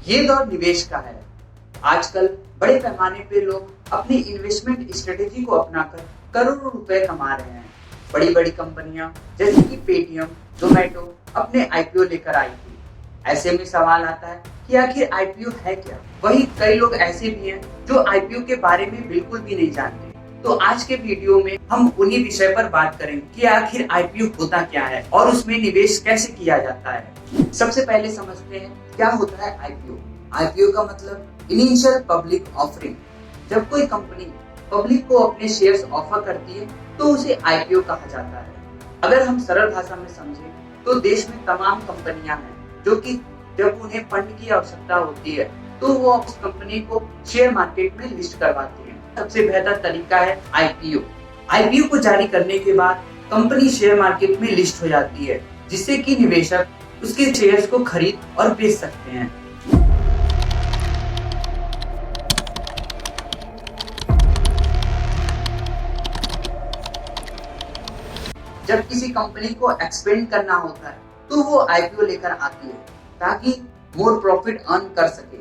ये दौर निवेश का है। आजकल बड़े पैमाने पे लोग अपनी इन्वेस्टमेंट स्ट्रेटेजी को अपनाकर करोड़ों रुपए कमा रहे हैं। बड़ी बड़ी कंपनियां जैसे कि पेटीएम, जोमेटो अपने आईपीओ लेकर आई थी। ऐसे में सवाल आता है कि आखिर आईपीओ है क्या? वही कई लोग ऐसे भी हैं जो आईपीओ के बारे में बिल्कुल भी नहीं जानते। तो आज के वीडियो में हम उन्हीं विषय पर बात करेंगे कि आखिर आईपीओ होता क्या है और उसमें निवेश कैसे किया जाता है। सबसे पहले समझते हैं क्या होता है आईपीओ। आईपीओ का मतलब इनिशियल पब्लिक ऑफरिंग। जब कोई कंपनी पब्लिक को अपने शेयर्स ऑफर करती है तो उसे आईपीओ कहा जाता है। अगर हम सरल भाषा में समझें तो देश में तमाम कंपनियां हैं जो कि जब उन्हें फंड की आवश्यकता होती है तो वो उस कंपनी को शेयर मार्केट में लिस्ट करवाती है। सबसे बेहतर तरीका है आईपीओ। आईपीओ को जारी करने के बाद कंपनी शेयर मार्केट में लिस्ट हो जाती है, जिससे कि निवेशक उसके शेयर्स को खरीद और बेच सकते हैं। जब किसी कंपनी को एक्सपेंड करना होता है तो वो आईपीओ लेकर आती है ताकि मोर प्रॉफिट अर्न कर सके।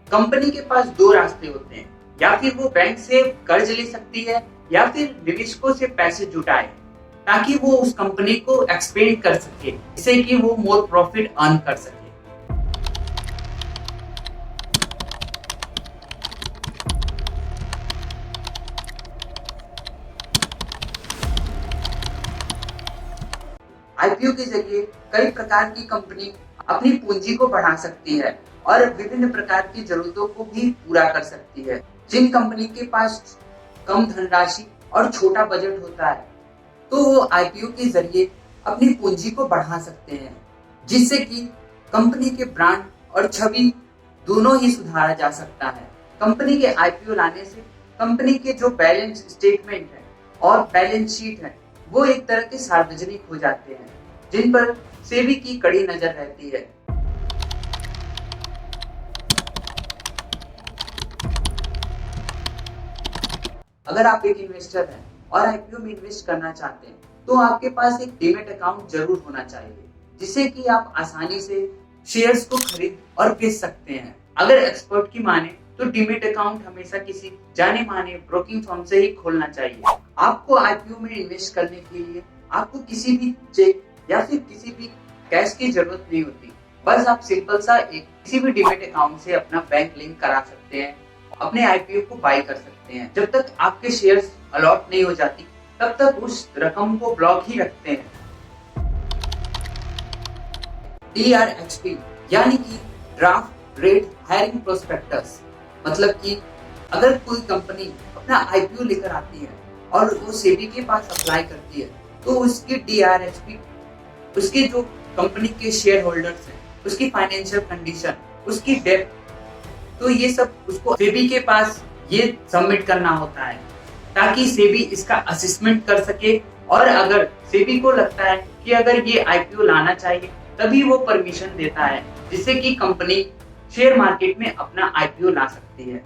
कंपनी के पास दो रास्ते होते हैं, या फिर वो बैंक से कर्ज ले सकती है या फिर निवेशकों से पैसे जुटाए ताकि वो उस कंपनी को एक्सपेंड कर सके, जिससे कि वो मोर प्रॉफिट अर्न कर सके। आईपीओ के जरिए कई प्रकार की कंपनी अपनी पूंजी को बढ़ा सकती है और विभिन्न प्रकार की जरूरतों को भी पूरा कर सकती है। जिन कंपनी के पास कम धनराशि और छोटा बजट होता है तो वो आईपीओ के जरिए अपनी पूंजी को बढ़ा सकते हैं, जिससे कि कंपनी के ब्रांड और छवि दोनों ही सुधारा जा सकता है। कंपनी के आईपीओ लाने से कंपनी के जो बैलेंस स्टेटमेंट है और बैलेंस शीट है वो एक तरह के सार्वजनिक हो जाते हैं, जिन पर सेबी की कड़ी नजर रहती है। अगर आप एक इन्वेस्टर हैं और आईपीओ में इन्वेस्ट करना चाहते हैं तो आपके पास एक डीमैट अकाउंट जरूर होना चाहिए, जिससे कि आप आसानी से शेयर्स को खरीद और बेच सकते हैं। अगर एक्सपर्ट की माने तो डीमैट अकाउंट हमेशा किसी जाने माने ब्रोकिंग फर्म से ही खोलना चाहिए। आपको आईपीओ में इन्वेस्ट करने के लिए आपको किसी भी चेक या फिर किसी भी कैश की जरूरत नहीं होती। बस आप सिंपल सा एक किसी भी डीमैट अकाउंट से अपना बैंक लिंक करा सकते हैं, अपने आईपीओ को बाय कर सकते हैं। जब तक आपके शेयर्स अलॉट नहीं हो जाती तब तक उस रकम को ब्लॉक ही रखते हैं। DRHP यानी कि ड्राफ्ट रेट हायरिंग प्रोस्पेक्टस, मतलब कि अगर कोई कंपनी अपना आईपीओ लेकर आती है और वो सेबी के पास अप्लाई करती है तो उसकी DRHP, उसके जो कंपनी के शेयर होल्डर्स हैं, उसकी फाइनेंशियल कंडीशन, उसकी डेट, तो ये सब उसको सेबी के पास ये सबमिट करना होता है ताकि सेबी इसका असेसमेंट कर सके। और अगर सेबी को लगता है कि अगर ये आईपीओ लाना चाहिए तभी वो परमिशन देता है, जिससे कि कंपनी शेयर मार्केट में अपना आईपीओ ला सकती है।